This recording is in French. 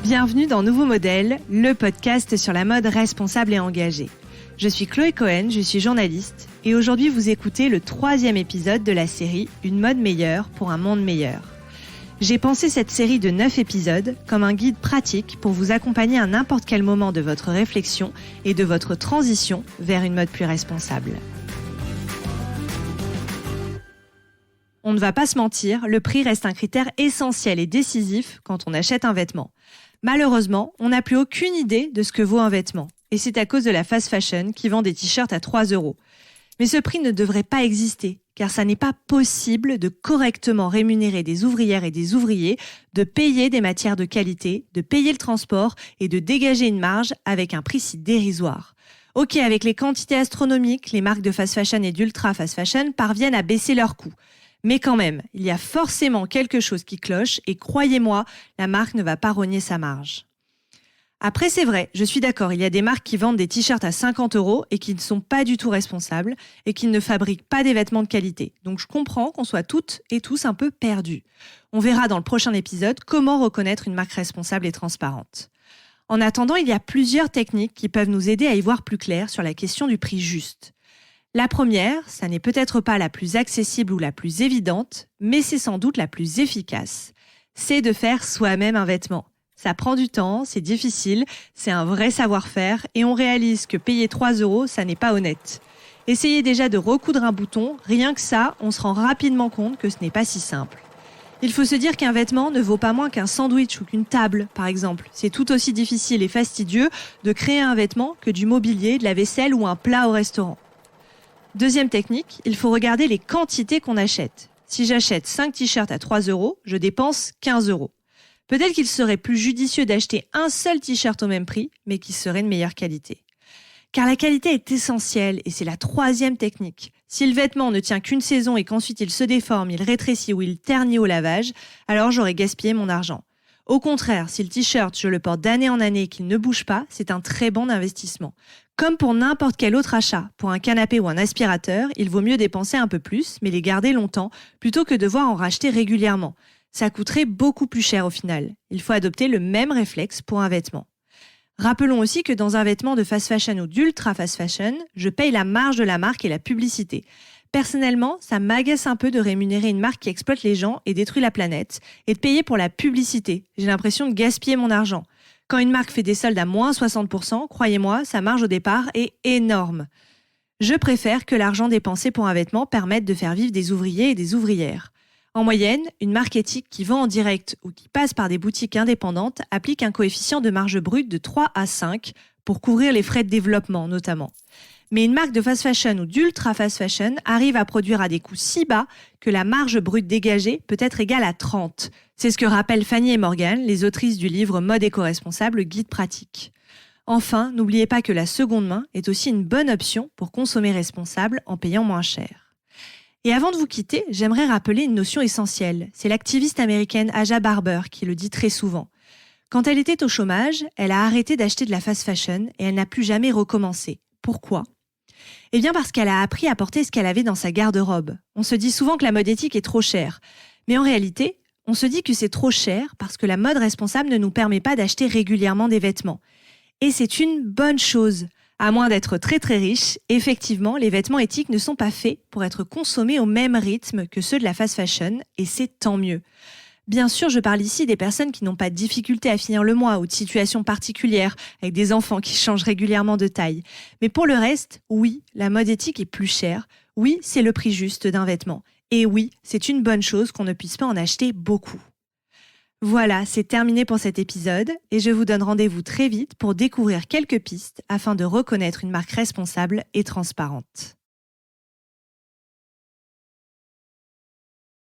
Bienvenue dans Nouveau Modèle, le podcast sur la mode responsable et engagée. Je suis Chloé Cohen, je suis journaliste et aujourd'hui vous écoutez le 3e épisode de la série Une mode meilleure pour un monde meilleur. J'ai pensé cette série de 9 épisodes comme un guide pratique pour vous accompagner à n'importe quel moment de votre réflexion et de votre transition vers une mode plus responsable. On ne va pas se mentir, le prix reste un critère essentiel et décisif quand on achète un vêtement. Malheureusement, on n'a plus aucune idée de ce que vaut un vêtement. Et c'est à cause de la fast fashion qui vend des t-shirts à 3 €. Mais ce prix ne devrait pas exister, car ça n'est pas possible de correctement rémunérer des ouvrières et des ouvriers, de payer des matières de qualité, de payer le transport et de dégager une marge avec un prix si dérisoire. Ok, avec les quantités astronomiques, les marques de fast fashion et d'ultra fast fashion parviennent à baisser leurs coûts. Mais quand même, il y a forcément quelque chose qui cloche et croyez-moi, la marque ne va pas rogner sa marge. Après, c'est vrai, je suis d'accord, il y a des marques qui vendent des t-shirts à 50 € et qui ne sont pas du tout responsables et qui ne fabriquent pas des vêtements de qualité. Donc je comprends qu'on soit toutes et tous un peu perdus. On verra dans le prochain épisode comment reconnaître une marque responsable et transparente. En attendant, il y a plusieurs techniques qui peuvent nous aider à y voir plus clair sur la question du prix juste. La première, ça n'est peut-être pas la plus accessible ou la plus évidente, mais c'est sans doute la plus efficace. C'est de faire soi-même un vêtement. Ça prend du temps, c'est difficile, c'est un vrai savoir-faire et on réalise que payer 3 €, ça n'est pas honnête. Essayez déjà de recoudre un bouton, rien que ça, on se rend rapidement compte que ce n'est pas si simple. Il faut se dire qu'un vêtement ne vaut pas moins qu'un sandwich ou qu'une table, par exemple. C'est tout aussi difficile et fastidieux de créer un vêtement que du mobilier, de la vaisselle ou un plat au restaurant. Deuxième technique, il faut regarder les quantités qu'on achète. Si j'achète 5 t-shirts à 3 €, je dépense 15 €. Peut-être qu'il serait plus judicieux d'acheter un seul t-shirt au même prix, mais qui serait de meilleure qualité. Car la qualité est essentielle et c'est la 3e technique. Si le vêtement ne tient qu'une saison et qu'ensuite il se déforme, il rétrécit ou il ternit au lavage, alors j'aurais gaspillé mon argent. Au contraire, si le t-shirt, je le porte d'année en année et qu'il ne bouge pas, c'est un très bon investissement. Comme pour n'importe quel autre achat, pour un canapé ou un aspirateur, il vaut mieux dépenser un peu plus, mais les garder longtemps, plutôt que devoir en racheter régulièrement. Ça coûterait beaucoup plus cher au final. Il faut adopter le même réflexe pour un vêtement. Rappelons aussi que dans un vêtement de fast fashion ou d'ultra fast fashion, je paye la marge de la marque et la publicité. Personnellement, ça m'agace un peu de rémunérer une marque qui exploite les gens et détruit la planète, et de payer pour la publicité. J'ai l'impression de gaspiller mon argent. Quand une marque fait des soldes à moins 60%, croyez-moi, sa marge au départ est énorme. Je préfère que l'argent dépensé pour un vêtement permette de faire vivre des ouvriers et des ouvrières. En moyenne, une marque éthique qui vend en direct ou qui passe par des boutiques indépendantes applique un coefficient de marge brute de 3 à 5 pour couvrir les frais de développement notamment. Mais une marque de fast fashion ou d'ultra fast fashion arrive à produire à des coûts si bas que la marge brute dégagée peut être égale à 30. C'est ce que rappellent Fanny et Morgan, les autrices du livre Mode éco-responsable, guide pratique. Enfin, n'oubliez pas que la seconde main est aussi une bonne option pour consommer responsable en payant moins cher. Et avant de vous quitter, j'aimerais rappeler une notion essentielle. C'est l'activiste américaine Aja Barber qui le dit très souvent. Quand elle était au chômage, elle a arrêté d'acheter de la fast fashion et elle n'a plus jamais recommencé. Pourquoi ? Eh bien parce qu'elle a appris à porter ce qu'elle avait dans sa garde-robe. On se dit souvent que la mode éthique est trop chère. Mais en réalité, on se dit que c'est trop cher parce que la mode responsable ne nous permet pas d'acheter régulièrement des vêtements. Et c'est une bonne chose. À moins d'être très très riche, effectivement, les vêtements éthiques ne sont pas faits pour être consommés au même rythme que ceux de la fast fashion, et c'est tant mieux. Bien sûr, je parle ici des personnes qui n'ont pas de difficulté à finir le mois ou de situations particulières, avec des enfants qui changent régulièrement de taille. Mais pour le reste, oui, la mode éthique est plus chère. Oui, c'est le prix juste d'un vêtement. Et oui, c'est une bonne chose qu'on ne puisse pas en acheter beaucoup. Voilà, c'est terminé pour cet épisode et je vous donne rendez-vous très vite pour découvrir quelques pistes afin de reconnaître une marque responsable et transparente.